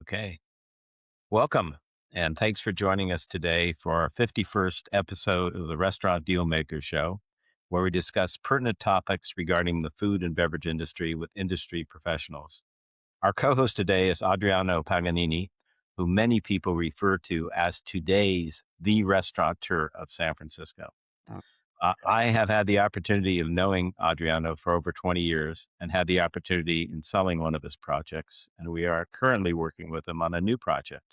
Okay. Welcome. And thanks for joining us today for our 51st episode of the Restaurant Dealmaker Show, where we discuss pertinent topics regarding the food and beverage industry with industry professionals. Our co-host today is Adriano Paganini, who many people refer to as today's the restaurateur of San Francisco. Oh, I have had the opportunity of knowing Adriano for over 20 years and had the opportunity in selling one of his projects, and we are currently working with him on a new project.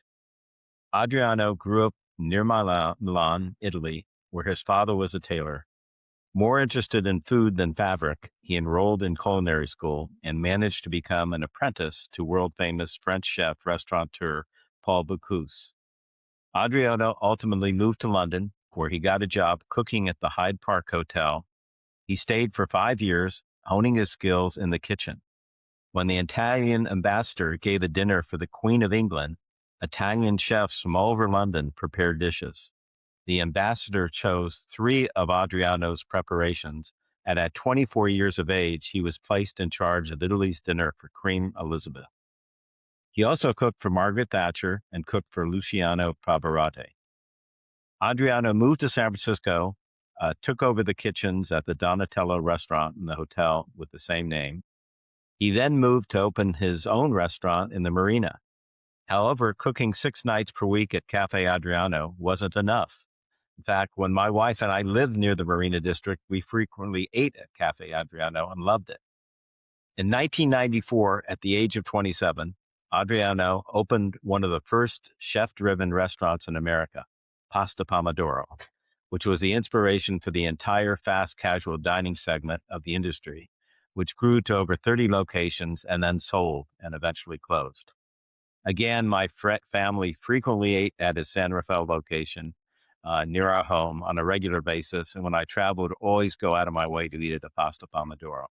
Adriano grew up near Milan, Italy, where his father was a tailor. More interested in food than fabric, he enrolled in culinary school and managed to become an apprentice to world-famous French chef restaurateur Paul Bocuse. Adriano ultimately moved to London, where he got a job cooking at the Hyde Park Hotel. He stayed for 5 years, honing his skills in the kitchen. When the Italian ambassador gave a dinner for the Queen of England, Italian chefs from all over London prepared dishes. The ambassador chose 3 of Adriano's preparations, and at 24 years of age, he was placed in charge of Italy's dinner for Queen Elizabeth. He also cooked for Margaret Thatcher and cooked for Luciano Pavarotti. Adriano moved to San Francisco, took over the kitchens at the Donatello restaurant in the hotel with the same name. He then moved to open his own restaurant in the Marina. However, cooking 6 nights per week at Cafe Adriano wasn't enough. In fact, when my wife and I lived near the Marina District, we frequently ate at Cafe Adriano and loved it. In 1994, at the age of 27, Adriano opened one of the first chef-driven restaurants in America, Pasta Pomodoro, which was the inspiration for the entire fast casual dining segment of the industry, which grew to over 30 locations and then sold and eventually closed. Again, my family frequently ate at his San Rafael location near our home on a regular basis. And when I traveled, always go out of my way to eat at a Pasta Pomodoro.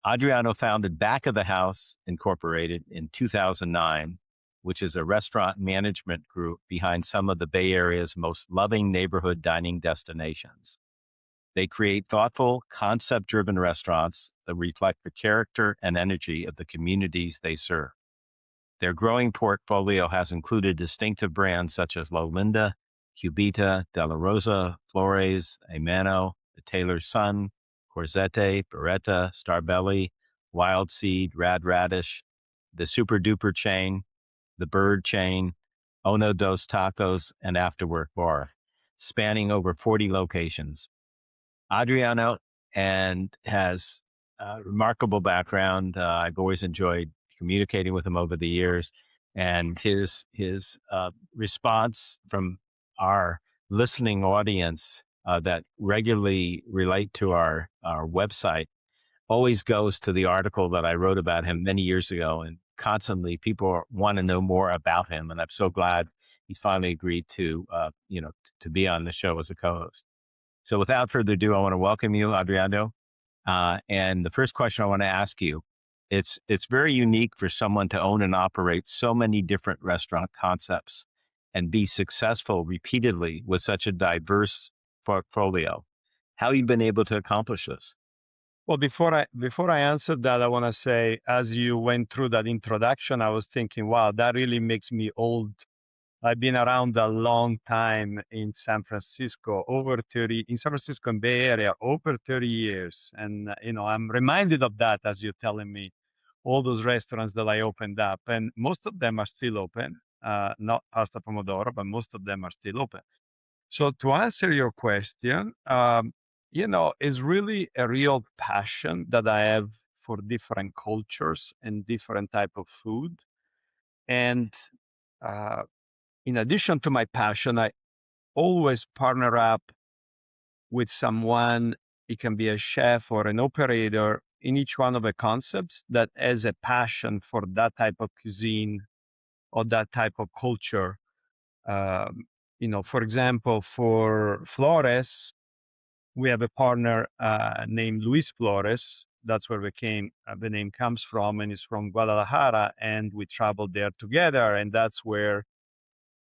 Adriano founded Back of the House Incorporated in 2009, which is a restaurant management group behind some of the Bay Area's most loving neighborhood dining destinations. They create thoughtful, concept-driven restaurants that reflect the character and energy of the communities they serve. Their growing portfolio has included distinctive brands such as Lolinda, Cubita, Della Rosa, Flores, Amano, The Tailor's Son, Corzette, Beretta, Starbelly, Wild Seed, Rad Radish, the Super Duper Chain, the Bird Chain, Ono Dos Tacos, and Afterwork Bar, spanning over 40 locations. Adriano and has a remarkable background. I've always enjoyed communicating with him over the years, and his response from our listening audience that regularly relate to our website always goes to the article that I wrote about him many years ago, and constantly people want to know more about him. And I'm so glad he finally agreed to to be on the show as a co-host. So without further ado, I want to welcome you, Adriano. And the first question I want to ask you, it's very unique for someone to own and operate so many different restaurant concepts and be successful repeatedly with such a diverse portfolio. How you been able to accomplish this? Well, before I answer that, I want to say, as you went through that introduction, I was thinking, wow, that really makes me old. I've been around a long time in San Francisco, in San Francisco and Bay Area, over 30 years. And, I'm reminded of that as you're telling me all those restaurants that I opened up, and most of them are still open. Not Pasta Pomodoro, but most of them are still open. So to answer your question, is really a real passion that I have for different cultures and different type of food. And uh, in addition to my passion, I always partner up with someone. It can be a chef or an operator in each one of the concepts that has a passion for that type of cuisine or that type of culture. For example, for Flores, we have a partner named Luis Flores. That's where the name comes from, and it's from Guadalajara. And we traveled there together, and that's where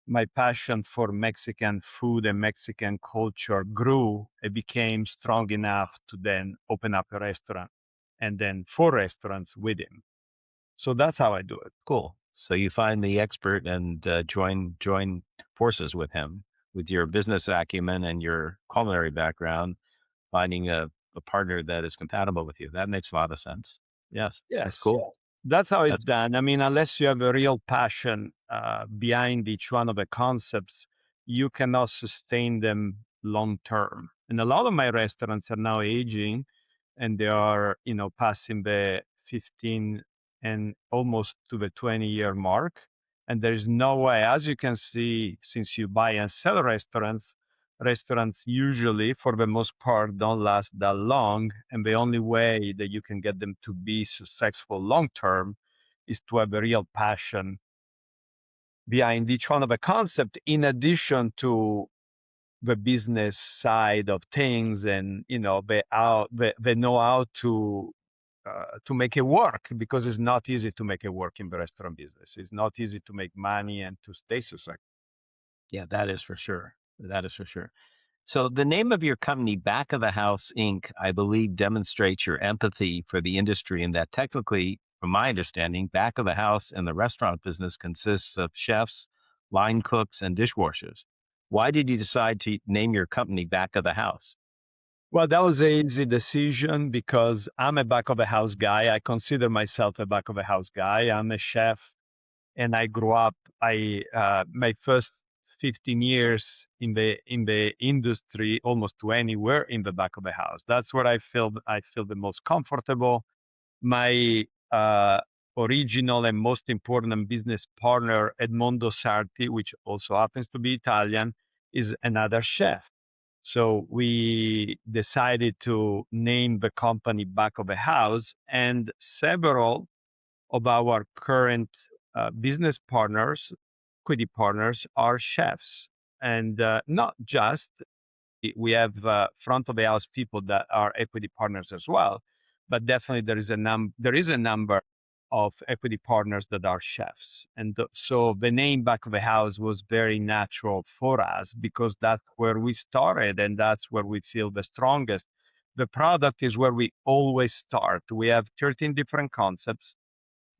my passion for Mexican food and Mexican culture grew. It became strong enough to then open up a restaurant, and then 4 restaurants with him. So that's how I do it. Cool. So you find the expert and join forces with him with your business acumen and your culinary background, finding a partner that is compatible with you. That makes a lot of sense. Yes, that's Yes, cool. that's how it's That's done. I mean, unless you have a real passion behind each one of the concepts, you cannot sustain them long term. And a lot of my restaurants are now aging, and they are, passing the 15 and almost to the 20-year mark. And there is no way, as you can see, since you buy and sell restaurants usually, for the most part, don't last that long. And the only way that you can get them to be successful long term is to have a real passion behind each one of the concept, in addition to the business side of things, and they know how to make it work, because it's not easy to make it work in the restaurant business. It's not easy to make money and to stay successful. yeah, that is for sure. That is for sure. So the name of your company, Back of the House Inc., I believe demonstrates your empathy for the industry, and that technically, from my understanding, back of the house in the restaurant business consists of chefs, line cooks, and dishwashers. Why did you decide to name your company Back of the House? Well, that was an easy decision because I'm a back of the house guy. I consider myself a back of the house guy. I'm a chef, and I grew up. I My first 15 years in the industry, almost 20, were in the back of the house. That's where I feel the most comfortable. My original and most important business partner, Edmondo Sarti, which also happens to be Italian, is another chef. So we decided to name the company Back of the House, and several of our current business partners, equity partners, are chefs. And not just, we have front of the house people that are equity partners as well, but definitely there is a number of equity partners that are chefs. And so the name Back of the House was very natural for us, because that's where we started and that's where we feel the strongest. The product is where we always start. We have 13 different concepts,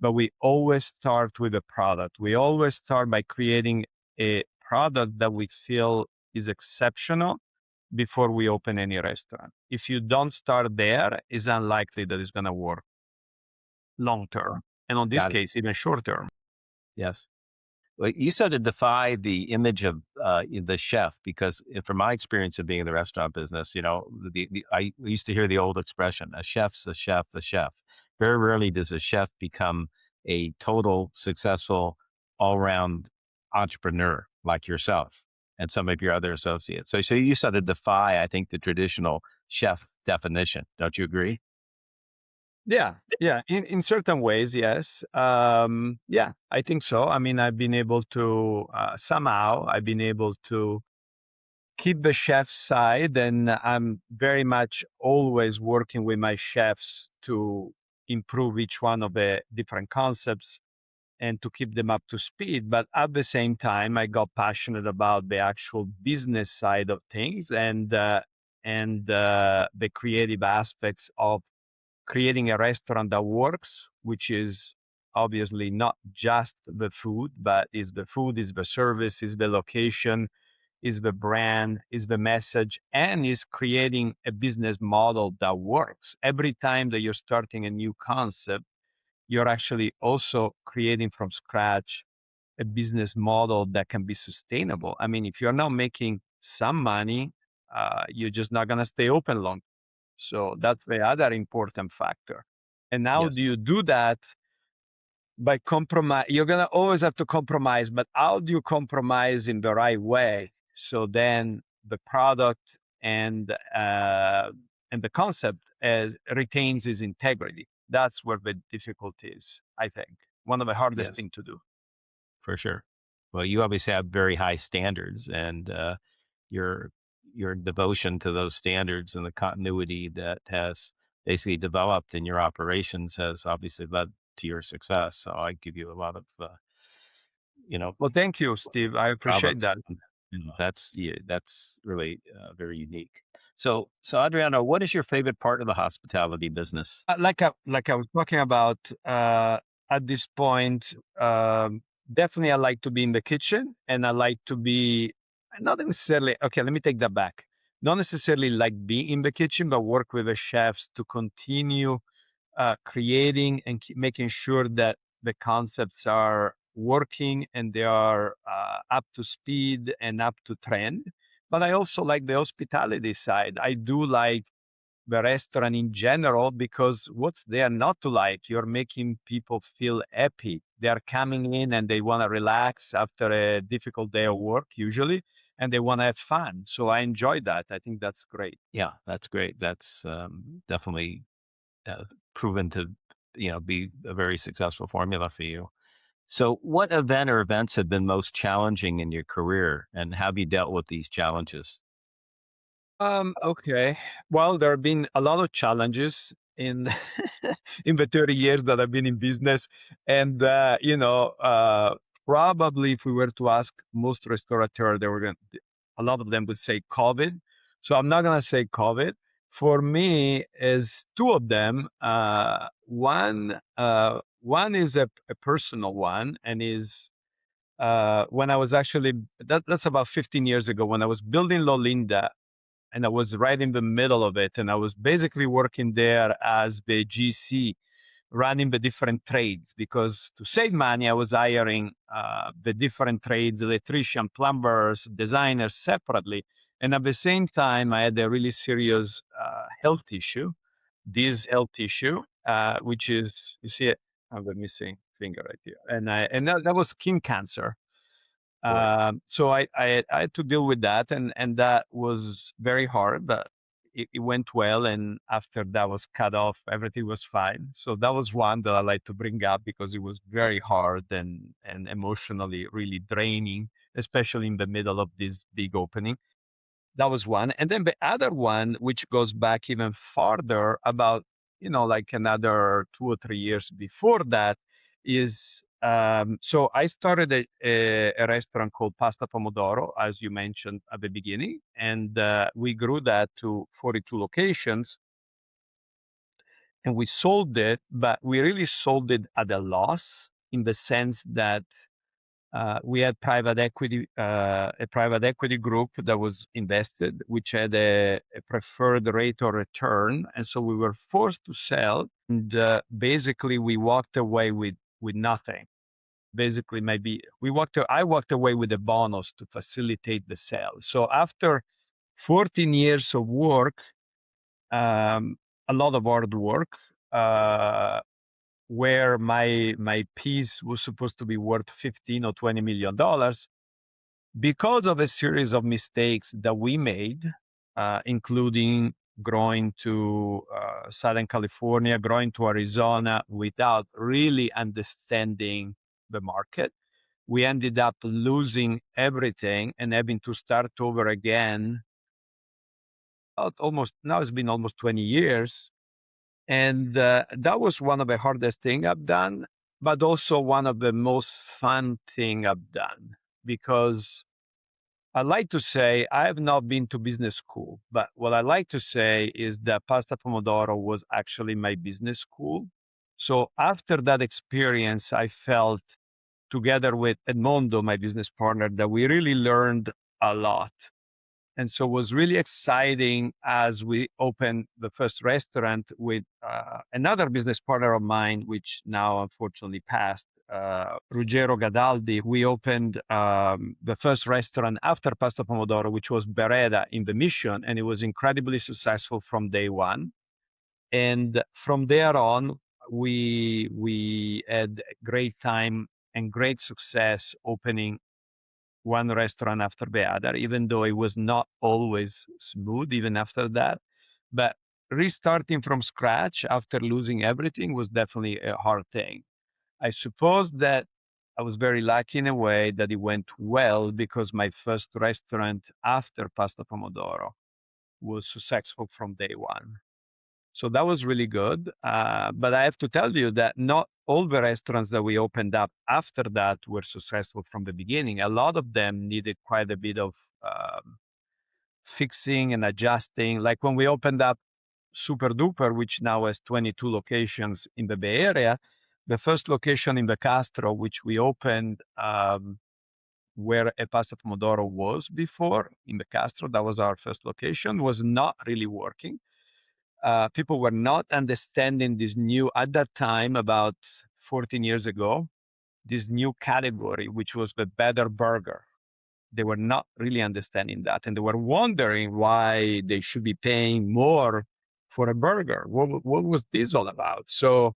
but we always start with a product. We always start by creating a product that we feel is exceptional before we open any restaurant. If you don't start there, it's unlikely that it's going to work long term. And on this Got it. case, even short term. Yes. Well, you said to defy the image of the chef, because from my experience of being in the restaurant business, I used to hear the old expression, a chef's a chef, a chef. Very rarely does a chef become a total successful all-round entrepreneur like yourself and some of your other associates. So you said to defy, I think, the traditional chef definition. Don't you agree? Yeah, yeah. In certain ways, yes. Yeah, I think so. I mean, I've been able to somehow I've been able to keep the chef side, and I'm very much always working with my chefs to improve each one of the different concepts and to keep them up to speed. But at the same time, I got passionate about the actual business side of things, and the creative aspects of creating a restaurant that works, which is obviously not just the food, but is the food, is the service, is the location, is the brand, is the message, and is creating a business model that works. Every time that you're starting a new concept, you're actually also creating from scratch a business model that can be sustainable. I mean, if you're not making some money, you're just not going to stay open long. So that's the other important factor. And how do Yes. you do that? By compromise. You're going to always have to compromise, but how do you compromise in the right way? So then the product and the concept as retains its integrity. That's where the difficulty is, I think. One of the hardest Yes. thing to do. For sure. Well, you obviously have very high standards, and your your devotion to those standards and the continuity that has basically developed in your operations has obviously led to your success. So I give you a lot of you know Well, thank you, Steve. I appreciate bravos. that. That's yeah, that's really very unique. So Adriano, what is your favorite part of the hospitality business? Like I was talking about, at this point, definitely I like to be in the kitchen, and I like to be not necessarily, okay, let me take that back. Not necessarily like be in the kitchen, but work with the chefs to continue creating and making sure that the concepts are working and they are up to speed and up to trend. But I also like the hospitality side. I do like the restaurant in general because what's there not to like? You're making people feel happy. They are coming in and they want to relax after a difficult day of work, usually, and they want to have fun. So I enjoy that. I think that's great. Yeah, that's great. That's definitely uh, proven to, be a very successful formula for you. So, what event or events have been most challenging in your career, and how have you dealt with these challenges? Okay. Well, there have been a lot of challenges in in the 30 years that I've been in business. And probably if we were to ask most restaurateurs, they were going a lot of them would say COVID. So I'm not gonna say COVID. For me, is two of them. One is a personal one, and is when I was actually that's about 15 years ago when I was building Lolinda, and I was right in the middle of it. And I was basically working there as the GC, running the different trades because to save money, I was hiring the different trades, electrician, plumbers, designers separately. And at the same time, I had a really serious health issue, this health issue, which is, you see it, I have a missing finger right here. And that was skin cancer. Boy. So I had to deal with that, and that was very hard, but it went well. And after that was cut off, everything was fine. So that was one that I like to bring up because it was very hard and emotionally really draining, especially in the middle of this big opening. That was one. And then the other one, which goes back even farther, about, like another 2 or 3 years before that, is so I started a restaurant called Pasta Pomodoro, as you mentioned at the beginning. And we grew that to 42 locations, and we sold it, but we really sold it at a loss in the sense that we had a private equity group that was invested, which had a preferred rate of return, and so we were forced to sell. And basically, we walked away with nothing. Basically, maybe I walked away with a bonus to facilitate the sale. So after 14 years of work, um, a lot of hard work. Uh, where my piece was supposed to be worth 15 or 20 million dollars, because of a series of mistakes that we made, including growing to Southern California, growing to Arizona without really understanding the market. We ended up losing everything and having to start over again. Almost now it's been almost 20 years. And that was one of the hardest thing I've done, but also one of the most fun thing I've done, because I like to say I have not been to business school, but what I like to say is that Pasta Pomodoro was actually my business school. So after that experience, I felt, together with Edmondo, my business partner, that we really learned a lot. And so it was really exciting as we opened the first restaurant with another business partner of mine, which now unfortunately passed, Ruggero Gadaldi. We opened the first restaurant after Pasta Pomodoro, which was Beretta in the Mission, and it was incredibly successful from day one. And from there on, we had a great time and great success opening one restaurant after the other, even though it was not always smooth, even after that. But restarting from scratch after losing everything was definitely a hard thing. I suppose that I was very lucky in a way that it went well because my first restaurant after Pasta Pomodoro was successful from day one. So that was really good. But I have to tell you that not all the restaurants that we opened up after that were successful from the beginning. A lot of them needed quite a bit of fixing and adjusting. Like when we opened up Super Duper, which now has 22 locations in the Bay Area, The first location in the Castro, which we opened where a Pasta Pomodoro was before in the Castro, that was our first location, was not really working. People were not understanding this new, at that time, about 14 years ago, this new category, which was the better burger. They were not really understanding that. And they were wondering why they should be paying more for a burger. What was this all about? So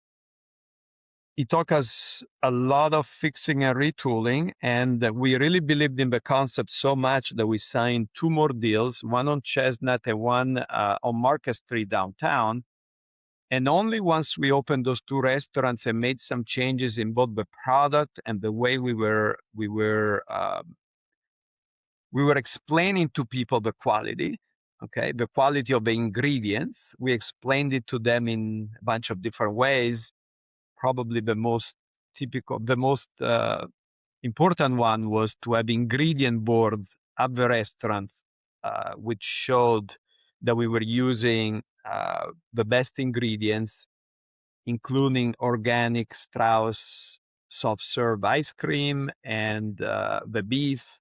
it took us a lot of fixing and retooling. And we really believed in the concept so much that we signed 2 more deals, one on Chestnut and one on Market Street downtown. And only once we opened those 2 restaurants and made some changes in both the product and the way we were explaining to people the quality, okay, the quality of the ingredients. We explained it to them in a bunch of different ways. Probably the most important one was to have ingredient boards at the restaurants, which showed that we were using the best ingredients, including organic Strauss soft serve ice cream and the beef.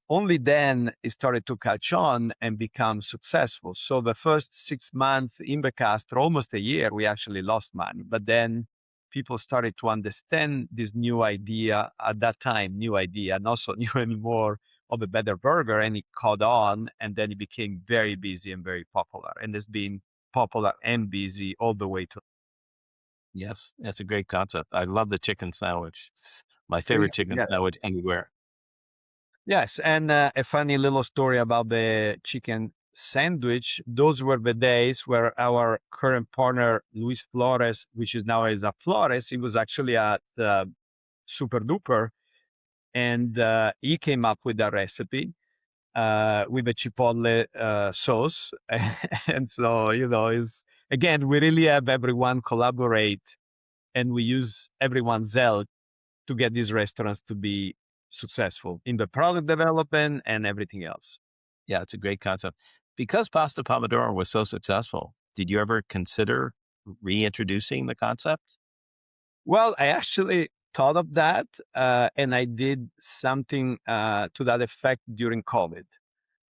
Only then it started to catch on and become successful. So the first 6 months in the Castro, almost a year, we actually lost money. But then people started to understand this new idea at that time, new idea, not so new anymore, of a better burger, and it caught on, and then it became very busy and very popular. And it's been popular and busy all the way to. Yes, that's a great concept. I love the chicken sandwich. It's my Yeah, favorite chicken yeah. sandwich anywhere. Yes, and a funny little story about the chicken sandwich. Those were the days where our current partner, Luis Flores, which is now is a Flores, he was actually at Super Duper, and he came up with that recipe with the chipotle sauce. And so, is again, we really have everyone collaborate, and we use everyone's zeal to get these restaurants to be successful in the product development and everything else. Yeah, it's a great concept. Because Pasta Pomodoro was so successful, did you ever consider reintroducing the concept? Well, I actually thought of that, and I did something to that effect during COVID.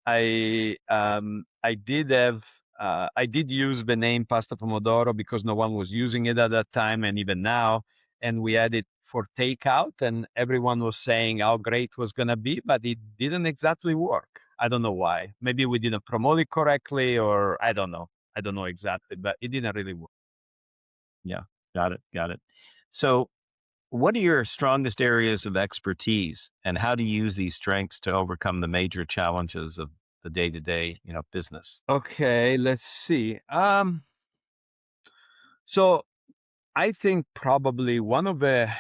I did use the name Pasta Pomodoro because no one was using it at that time, and even now. And we had it for takeout, and everyone was saying how great it was gonna be, but it didn't exactly work. I don't know why. Maybe we didn't promote it correctly, or I don't know. I don't know exactly, but it didn't really work. Yeah, got it, got it. So, what are your strongest areas of expertise, and how do you use these strengths to overcome the major challenges of the day-to-day, business? Okay, let's see. So I think probably one of the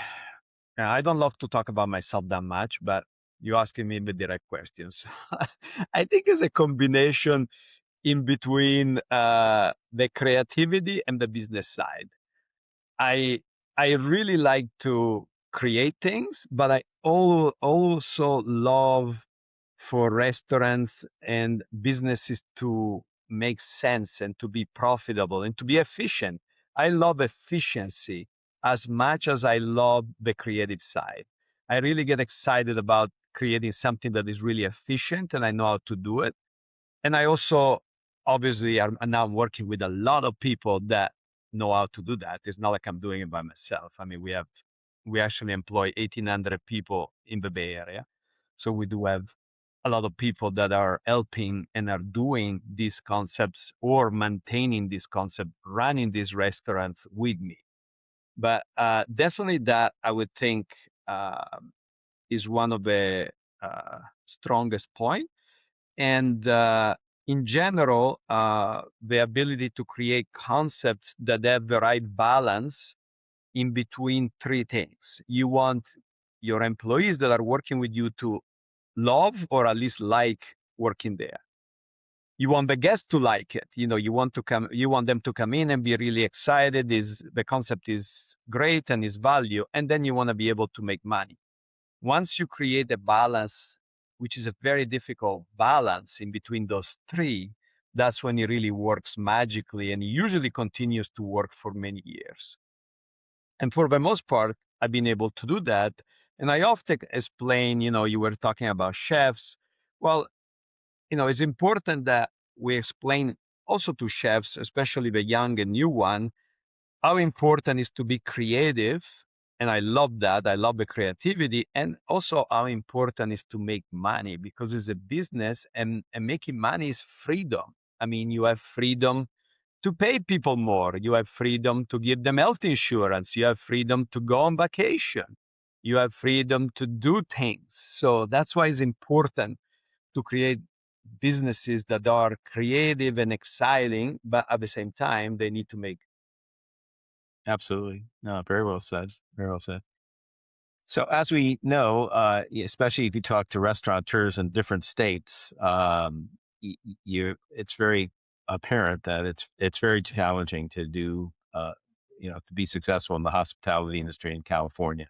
I don't love to talk about myself that much, but you're asking me the direct questions. I think it's a combination in between the creativity and the business side. I I really like to create things, but I also love for restaurants and businesses to make sense and to be profitable and to be efficient. I love efficiency as much as I love the creative side. I really get excited about creating something that is really efficient and I know how to do it. And I also obviously am now working with a lot of people that know how to do that. It's not like I'm doing it by myself. I mean, we actually employ 1,800 people in the Bay Area. So we do have a lot of people that are helping and are doing these concepts or maintaining this concept, running these restaurants with me. But definitely that I would think is one of the strongest point. And in general, the ability to create concepts that have the right balance in between 3 things. You want your employees that are working with you to love or at least like working there. You want the guests to like it. You want them to come in and be really excited. Is the concept is great and is value, and then you want to be able to make money. Once you create a balance, which is a very difficult balance in between those 3, that's when it really works magically and usually continues to work for many years. And for the most part, I've been able to do that. And I often explain, you were talking about chefs. Well, it's important that we explain also to chefs, especially the young and new one, how important is to be creative. And I love that. I love the creativity. And also how important is to make money, because it's a business, and making money is freedom. I mean, you have freedom to pay people more. You have freedom to give them health insurance. You have freedom to go on vacation. You have freedom to do things. So that's why it's important to create businesses that are creative and exciting, but at the same time, they need to make. Absolutely. No, very well said. Very well said. So, as we know, especially if you talk to restaurateurs in different states, it's very apparent that it's very challenging to do, to be successful in the hospitality industry in California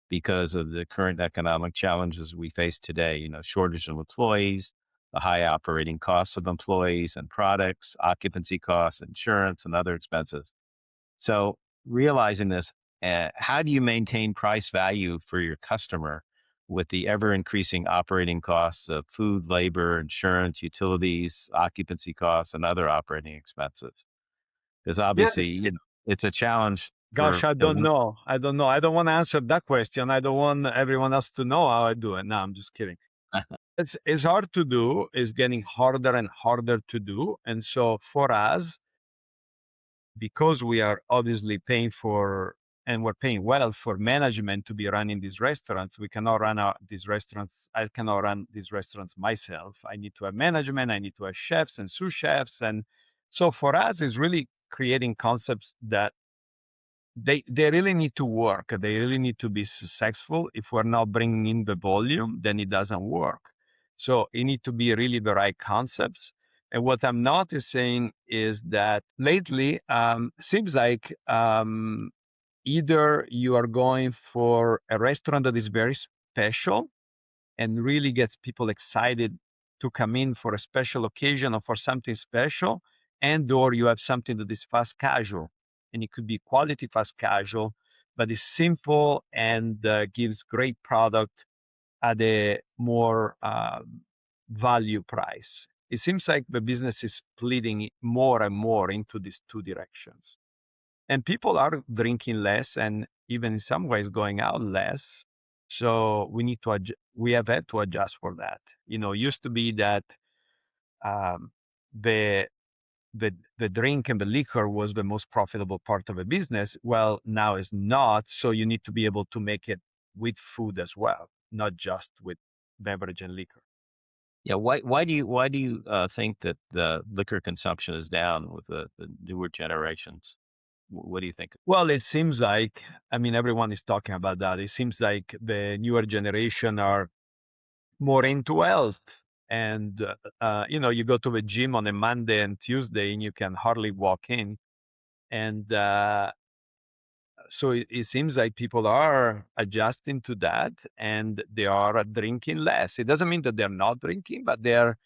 because of the current economic challenges we face today. Shortage of employees, the high operating costs of employees and products, occupancy costs, insurance, and other expenses. So realizing this, how do you maintain price value for your customer with the ever increasing operating costs of food, labor, insurance, utilities, occupancy costs, and other operating expenses? Because obviously, Yes. it's a challenge Gosh, for I don't know. I don't know. I don't want to answer that question. I don't want everyone else to know how I do it. No, I'm just kidding. It's hard to do. It's getting harder and harder to do. And so for us, because we are obviously paying for, and we're paying well for management to be running these restaurants, we cannot run these restaurants. I cannot run these restaurants myself. I need to have management. I need to have chefs and sous chefs. And so for us, it's really creating concepts that they really need to work. They really need to be successful. If we're not bringing in the volume, then it doesn't work. So it need to be really the right concepts. And what I'm noticing is that lately, seems like either you are going for a restaurant that is very special and really gets people excited to come in for a special occasion or for something special, and or you have something that is fast casual, and it could be quality fast casual, but it's simple and gives great product at a more value price. It seems like the business is splitting more and more into these two directions, and people are drinking less and even in some ways going out less. So we need to we have had to adjust for that. Used to be that um, the the drink and the liquor was the most profitable part of a business. Well, now it's not. So you need to be able to make it with food as well, not just with beverage and liquor. Yeah, why do you think that the liquor consumption is down with the newer generations? What do you think? Well, it seems like, I mean, everyone is talking about that. It seems like the newer generation are more into health. And, you go to the gym on a Monday and Tuesday and you can hardly walk in. And so it seems like people are adjusting to that and they are drinking less. It doesn't mean that they're not drinking, but they're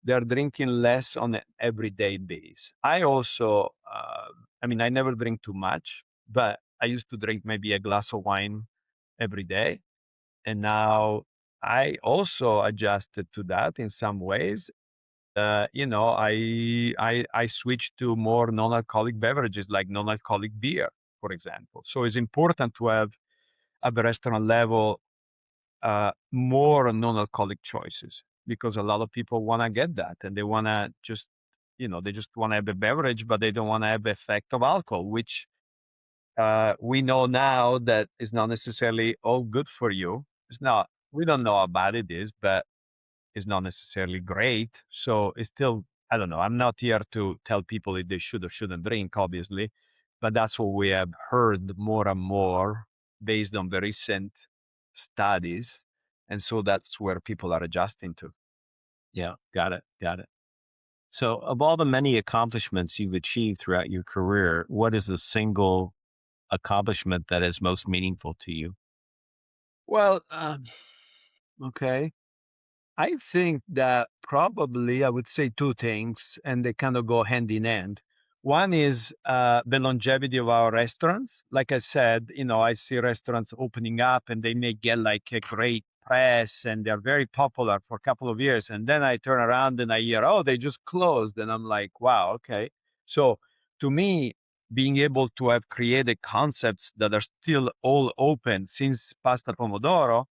drinking less on an everyday base. I also, I mean, I never drink too much, but I used to drink maybe a glass of wine every day, and now I also adjusted to that in some ways. I switched to more non-alcoholic beverages like non-alcoholic beer, for example. So it's important to have at the restaurant level more non-alcoholic choices, because a lot of people want to get that and they want to just, they just want to have a beverage, but they don't want to have the effect of alcohol, which we know now that is not necessarily all good for you. It's not. We don't know how bad it is, but it's not necessarily great. So it's still. I don't know. I'm not here to tell people if they should or shouldn't drink, obviously, but that's what we have heard more and more based on the recent studies, and so that's where people are adjusting to. Yeah, got it, got it. So, of all the many accomplishments you've achieved throughout your career, what is the single accomplishment that is most meaningful to you? Well, okay. I think that probably I would say two things, and they kind of go hand in hand. One is the longevity of our restaurants. Like I said, I see restaurants opening up and they may get like a great press and they're very popular for a couple of years. And then I turn around and I hear, oh, they just closed. And I'm like, wow, okay. So to me, being able to have created concepts that are still all open since Pasta Pomodoro,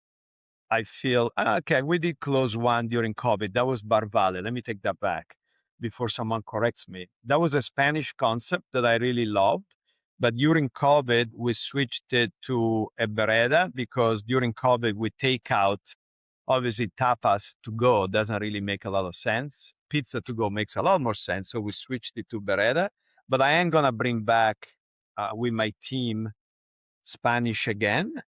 I feel, okay, we did close one during COVID. That was Bar Valley. Let me take that back before someone corrects me. That was a Spanish concept that I really loved. But during COVID, we switched it to a Bereda because during COVID, we take out, obviously, tapas to go doesn't really make a lot of sense. Pizza to go makes a lot more sense. So we switched it to Bereda. But I am going to bring back with my team Spanish again.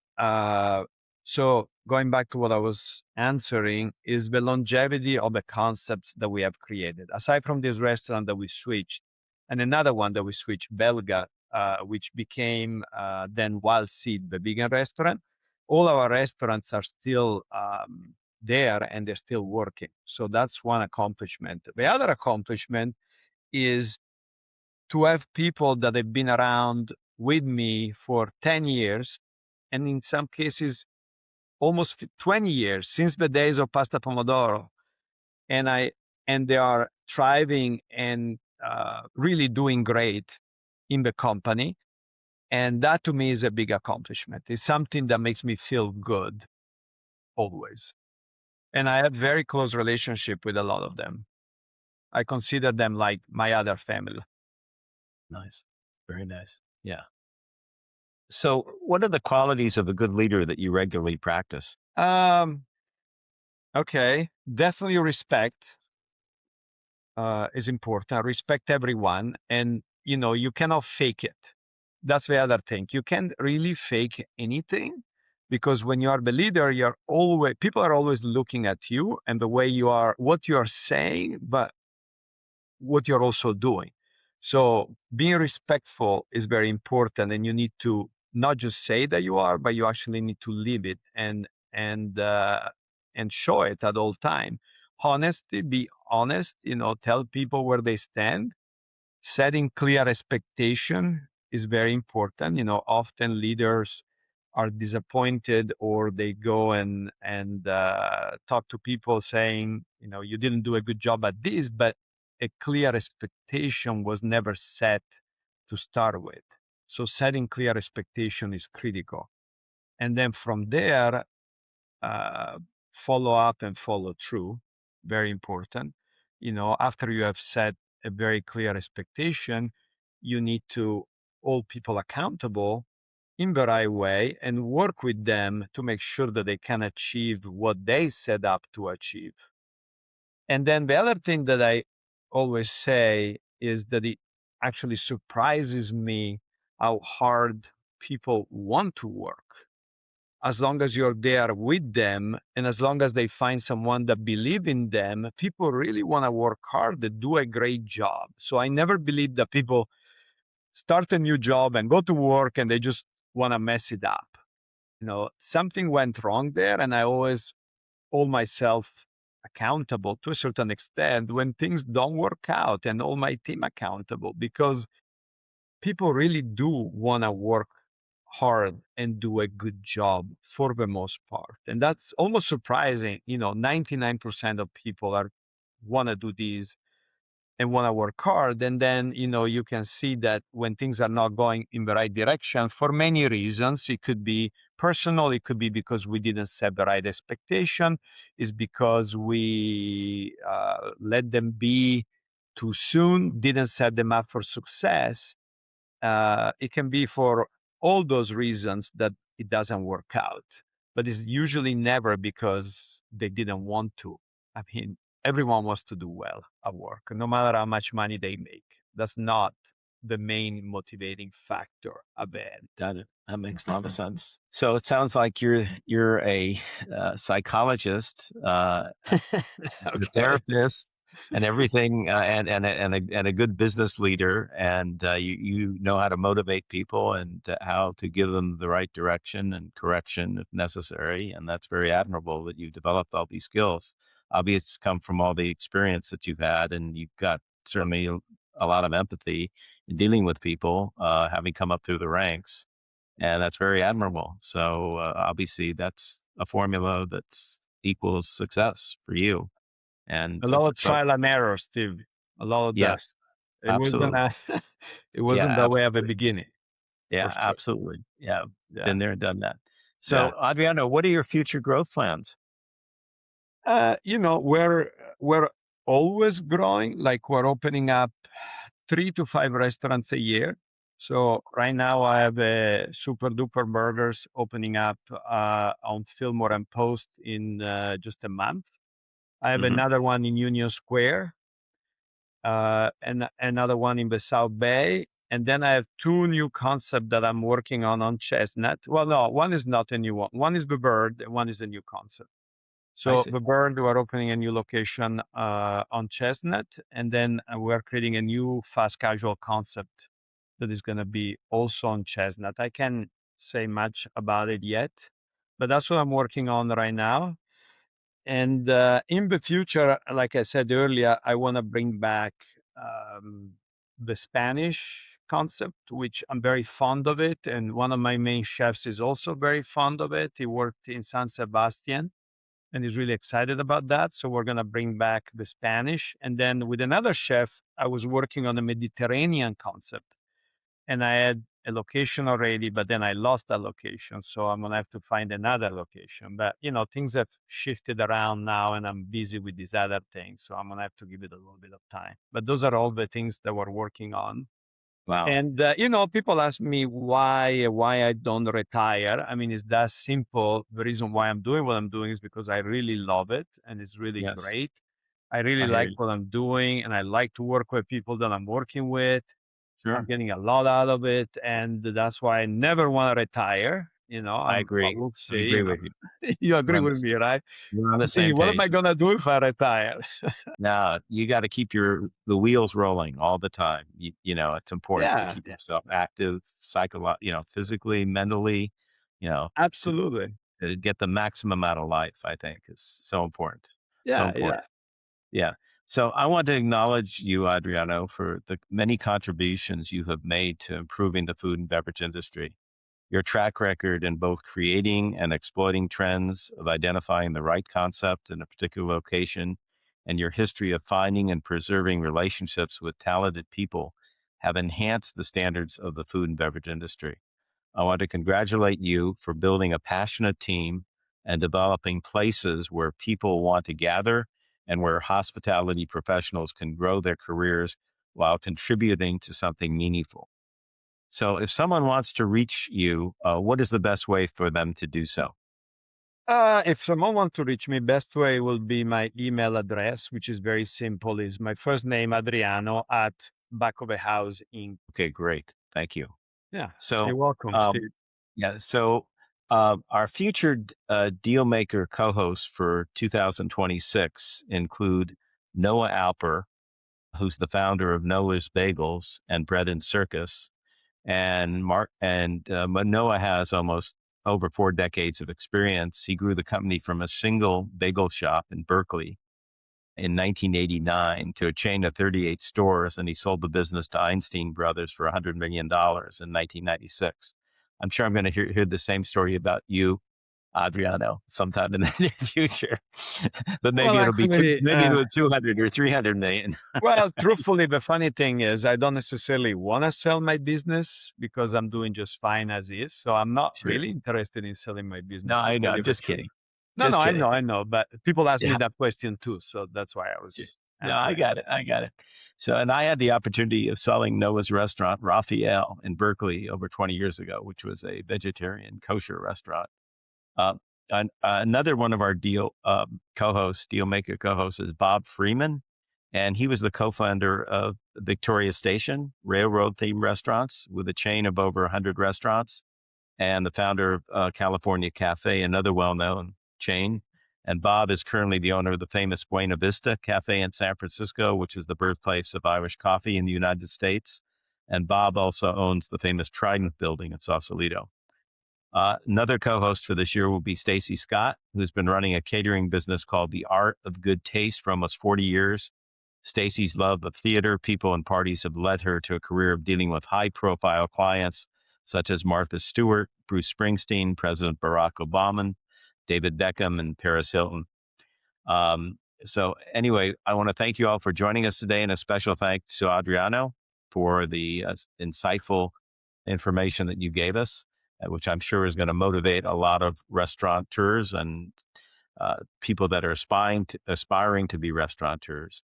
So going back to what I was answering is the longevity of the concepts that we have created. Aside from this restaurant that we switched, and another one that we switched, Belga, which became then Wild Seed, the vegan restaurant. All our restaurants are still there and they're still working. So that's one accomplishment. The other accomplishment is to have people that have been around with me for 10 years, and in some cases, almost 20 years since the days of Pasta Pomodoro. And they are thriving and really doing great in the company. And that to me is a big accomplishment. It's something that makes me feel good always. And I have very close relationship with a lot of them. I consider them like my other family. Nice. Very nice. Yeah. So what are the qualities of a good leader that you regularly practice? Okay, definitely respect is important. Respect everyone, and you cannot fake it. That's the other thing. You can't really fake anything because when you are the leader, you're always people are always looking at you and the way you are, what you are saying, but what you're also doing. So being respectful is very important, and you need to not just say that you are, but you actually need to live it and and show it at all time. Honesty, be honest. Tell people where they stand. Setting clear expectation is very important. Often leaders are disappointed or they go and talk to people saying, you didn't do a good job at this, but a clear expectation was never set to start with. So setting clear expectation is critical. And then from there, uh, follow up and follow through, very important. After you have set a very clear expectation, you need to hold people accountable in the right way and work with them to make sure that they can achieve what they set up to achieve. And then the other thing that I always say is that it actually surprises me how hard people want to work. As long as you're there with them and as long as they find someone that believe in them, people really want to work hard and do a great job. So I never believe that people start a new job and go to work and they just want to mess it up. Something went wrong there, and I always hold myself accountable to a certain extent when things don't work out and hold my team accountable because people really do want to work hard and do a good job for the most part. And that's almost surprising. 99% of people are want to do these and want to work hard. And then, you can see that when things are not going in the right direction for many reasons, it could be personal, it could be because we didn't set the right expectation, is because we let them be too soon, didn't set them up for success. It can be for all those reasons that it doesn't work out, but it's usually never because they didn't want to. I mean, everyone wants to do well at work, no matter how much money they make. That's not the main motivating factor at the end. Got it. That makes a lot of sense. So it sounds like you're a psychologist, a Okay. therapist, and everything, and a good business leader, and you know how to motivate people and how to give them the right direction and correction if necessary, and that's very admirable that you've developed all these skills. Obviously, it's come from all the experience that you've had, and you've got certainly a lot of empathy in dealing with people, having come up through the ranks. And that's very admirable. So obviously that's a formula that's equals success for you. And A lot of so, trial and error, Steve. A lot of that. yes, It wasn't absolutely. a, it Yeah, wasn't that way at the absolutely. beginning, for Yeah, sure. absolutely. Yeah. Yeah, Been there, done that. yeah. So Adriano, what are your future growth plans? We're always growing. Like we're opening up 3 to 5 restaurants a year. So right now I have a Super Duper Burgers opening up on Fillmore and Post in just a month. I have Hmm. another one in Union Square, and another one in the South Bay. And then I have two new concepts that I'm working on Chestnut. Well, no, one is not a new one. One is the Bird, and one is a new concept. I So see. the Bird, we're opening a new location on Chestnut, and then we're creating a new fast casual concept that is going to be also on Chestnut. I can't say much about it yet, but that's what I'm working on right now. And in the future, like I said earlier, I want to bring back um, the Spanish concept, which I'm very fond of it. And one of my main chefs is also very fond of it. He worked in San Sebastian and he's really excited about that. So we're going to bring back the Spanish. And then with another chef, I was working on a Mediterranean concept and I had a location already, but then I lost that location. So I'm gonna have to find another location. But things have shifted around now and I'm busy with these other things. So I'm gonna have to give it a little bit of time. But those are all the things that we're working on. Wow. And people ask me why I don't retire. I mean, it's that simple. The reason why I'm doing what I'm doing is because I really love it and it's really Yes, great. I really I hear like you. what I'm doing and I like to work with people that I'm working with. I'm Sure. getting a lot out of it, and that's why I never want to retire. I I agree. will I see. agree with you. You We're agree on with this. me, right? We're on the I'm same thinking, what am I page. gonna do if I retire? Now you got to keep the wheels rolling all the time. It's important to Yeah, keep yourself active, physically, mentally, you know, to, absolutely. to get the maximum out of life. I think is so important. So Yeah, important. yeah. Yeah. So I want to acknowledge you, Adriano, for the many contributions you have made to improving the food and beverage industry. Your track record in both creating and exploiting trends, of identifying the right concept in a particular location, and your history of finding and preserving relationships with talented people have enhanced the standards of the food and beverage industry. I want to congratulate you for building a passionate team and developing places where people want to gather and where hospitality professionals can grow their careers while contributing to something meaningful. So, if someone wants to reach you, what is the best way for them to do so? If someone wants to reach me, best way will be my email address, which is very simple. Is my first name Adriano at Back of a House Inc. Okay, great. Thank you. Yeah, you're So, welcome, um, Steve. yeah, so our featured deal maker co hosts for 2026 include Noah Alper, who's the founder of Noah's Bagels and Bread and Circus. And Noah has almost over 4 decades of experience. He grew the company from a single bagel shop in Berkeley in 1989 to a chain of 38 stores, and he sold the business to Einstein Brothers for $100 million in 1996. I'm sure I'm going to hear the same story about you, Adriano, sometime in the near future, but Well, actually, maybe it'll be 200 or 300 million. well, truthfully, the funny thing is, I don't necessarily want to sell my business because I'm doing just fine as is. So I'm not Sure. really interested in selling my No, business, to I know. tell I'm you the just truth. kidding. No, no, Just kidding. I know. But people ask me Yeah. that question too. So that's why I Sure. was No, I answering. got it. I got it. So, and I had the opportunity of selling Noah's restaurant, Raphael, in Berkeley over 20 years ago, which was a vegetarian kosher restaurant. Uh, Another one of our deal maker co-hosts is Bob Freeman. And he was the co-founder of Victoria Station, railroad themed restaurants with a chain of over 100 restaurants, and the founder of California Cafe, another well-known chain. And Bob is currently the owner of the famous Buena Vista Cafe in San Francisco, which is the birthplace of Irish coffee in the United States. And Bob also owns the famous Trident building in Sausalito. Another co-host for this year will be Stacy Scott, who's been running a catering business called The Art of Good Taste for almost 40 years. Stacy's love of theater, people, and parties have led her to a career of dealing with high-profile clients such as Martha Stewart, Bruce Springsteen, President Barack Obama, David Beckham, and Paris Hilton. So anyway, I want to thank you all for joining us today, and a special thanks to Adriano for the insightful information that you gave us, which I'm sure is going to motivate a lot of restaurateurs and people that are aspiring to be restaurateurs.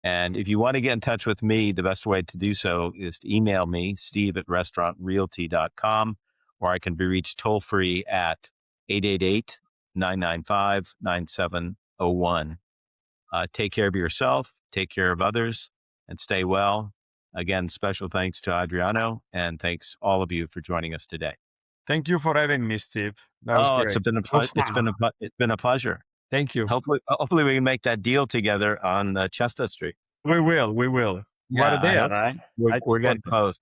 And if you want to get in touch with me, the best way to do so is to email me, steve@restaurantrealty.com, or I can be reached toll free at 888-995-9701. Take care of yourself, take care of others, and stay well. Again, special thanks to Adriano, and thanks all of you for joining us today. Thank you for having me, Steve. That was great. It's been a pleasure. Thank you. Hopefully we can make that deal together on Chestnut Street. We will. What a day, right? We're getting close.